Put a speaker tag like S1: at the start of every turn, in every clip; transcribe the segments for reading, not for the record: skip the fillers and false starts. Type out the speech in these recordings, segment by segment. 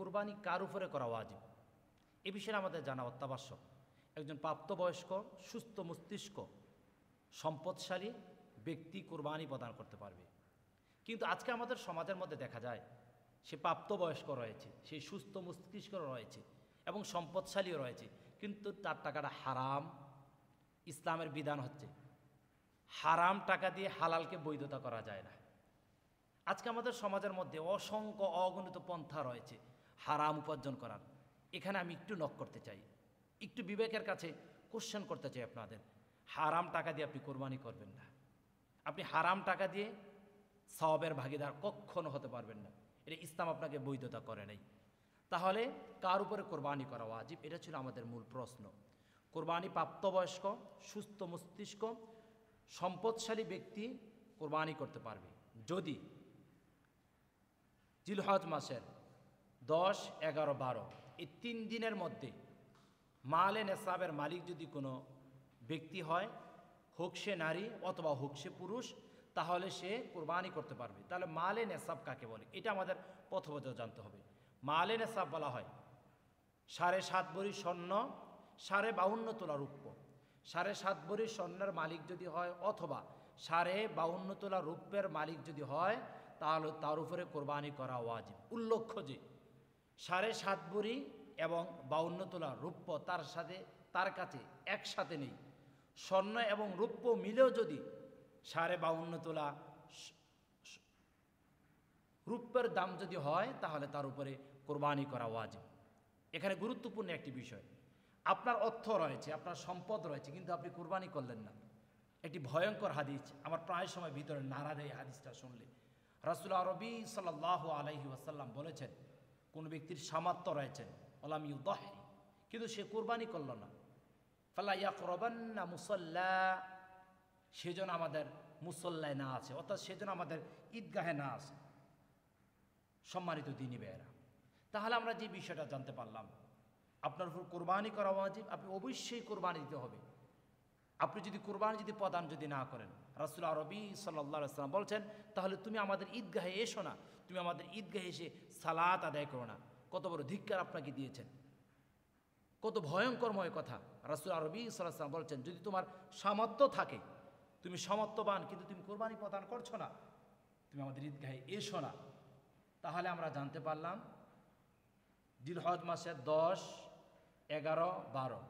S1: কুরবানি কার উপরে করা ওয়াজিব, এ বিষয়ে আমাদের জানা অত্যাবশ্যক। একজন প্রাপ্তবয়স্ক সুস্থ মস্তিষ্ক সম্পদশালী ব্যক্তি কুরবানি প্রদান করতে পারবে। কিন্তু আজকে আমাদের সমাজের মধ্যে দেখা যায় সে প্রাপ্তবয়স্ক রয়েছে, সে সুস্থ মস্তিষ্ক রয়েছে এবং সম্পদশালীও রয়েছে, কিন্তু তার টাকাটা হারাম। ইসলামের বিধান হচ্ছে হারাম টাকা দিয়ে হালালকে বৈধতা করা যায় না। আজকে আমাদের সমাজের মধ্যে অসংখ্য অগণিত পন্থা রয়েছে হারাম উপার্জন করার। এখানে আমি একটু নক করতে চাই, একটু বিবেকের কাছে কোশ্চেন করতে চাই আপনাদের। হারাম টাকা দিয়ে আপনি কোরবানি করবেন না, আপনি হারাম টাকা দিয়ে সওয়াবের ভাগিদার কখনো হতে পারবেন না। এটা ইসলাম আপনাকে বৈধতা করে নাই। তাহলে কার উপরে কোরবানি করা ওয়াজিব, এটা ছিল আমাদের মূল প্রশ্ন। কোরবানি প্রাপ্তবয়স্ক সুস্থ মস্তিষ্ক সম্পদশালী ব্যক্তি কোরবানি করতে পারবে যদি জিলহজ মাসের 10, 11, 12 এই 3 দিনের মধ্যে মালে নেসাবের মালিক যদি কোনো ব্যক্তি হয়, হোক সে নারী অথবা হোক সে পুরুষ, তাহলে সে কোরবানি করতে পারবে। তাহলে মালে নেসাব কাকে বলে, এটা আমাদের প্রথমত জানতে হবে। মালে নেসাব বলা হয় 7.5 ভরি স্বর্ণ, 52.5 তোলা রূপ্য। 7.5 ভরি স্বর্ণের মালিক যদি হয় অথবা 52.5 তোলা রূপ্যের মালিক যদি হয়, তাহলে তার উপরে কোরবানি করা ওয়াজিব। উল্লেখ্য যে 7.5 ভরি এবং 52 তোলা রূপ্য তার কাছে একসাথে নেই। স্বর্ণ এবং রূপ্য মিলেও যদি 52.5 তোলা রূপ্যের দাম যদি হয়, তাহলে তার উপরে কোরবানি করা ওয়াজিব। এখানে গুরুত্বপূর্ণ একটি বিষয়, আপনার অর্থ রয়েছে, আপনার সম্পদ রয়েছে, কিন্তু আপনি কোরবানি করলেন না। একটি ভয়ঙ্কর হাদিস আমার প্রায় সময় ভিতরে নাড়া দেয়। হাদিসটা শুনলে রাসূল আরবি সাল্লাল্লাহু আলাইহি ওয়াসাল্লাম বলেছেন, কোন ব্যক্তির সামর্থ্য রয়েছেন ওয়ালাম ইউদাহি, কিন্তু সে কোরবানি করল না, ফালা ইয়াকরাবান্না মুসাল্লা, সেজন্য আমাদের মুসল্লায় না আছে, অর্থাৎ সেজন্য আমাদের ঈদগাহে না আছে। সম্মানিত দ্বীনী ভাইয়েরা, তাহলে আমরা যে বিষয়টা জানতে পারলাম, আপনার উপর কোরবানি করা ওয়াজিব, আপনি অবশ্যই কোরবানি দিতে হবে। আপনি যদি কোরবানি প্রদান না করেন, রাসূল আরবি সাল্লাল্লাহু আলাইহি ওয়াসাল্লাম বলছেন, তাহলে তুমি আমাদের ঈদগাহে এসো না, তুমি আমাদের ঈদগাহে এসে সালাত আদায় করো না। কত বড় ধিক্কার আপনাকে দিয়েছেন, কত ভয়ঙ্করময় কথা। রাসূল আরবি সাল্লাল্লাহু আলাইহি ওয়াসাল্লাম বলছেন, যদি তোমার সামর্থ্য থাকে, তুমি সামর্থ্যবান, কিন্তু তুমি কোরবানি প্রদান করছো না, তুমি আমাদের ঈদগাহে এসো না। তাহলে আমরা জানতে পারলাম জিলহজ মাসের 10, 11, 12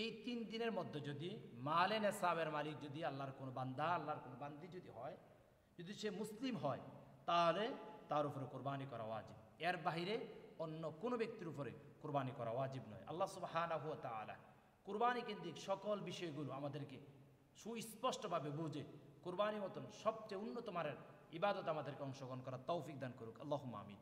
S1: এই 3 দিনের মধ্যে যদি মালে নেসাবের মালিক যদি আল্লাহর কোনো বান্দা, আল্লাহর কোনো বান্দি যদি হয়, যদি সে মুসলিম হয়, তাহলে তার উপরে কোরবানি করা ওয়াজিব। এর বাইরে অন্য কোনো ব্যক্তির উপরে কোরবানি করা ওয়াজিব নয়। আল্লাহ সুবহানাহু ওয়া তাআলা কোরবানি কেন্দ্রিক সকল বিষয়গুলো আমাদেরকে সুস্পষ্টভাবে বুঝে কোরবানির মতন সবচেয়ে উন্নত মানের ইবাদত আমাদেরকে অংশগ্রহণ করার তৌফিক দান করুক। আল্লাহুম্মা আমিন।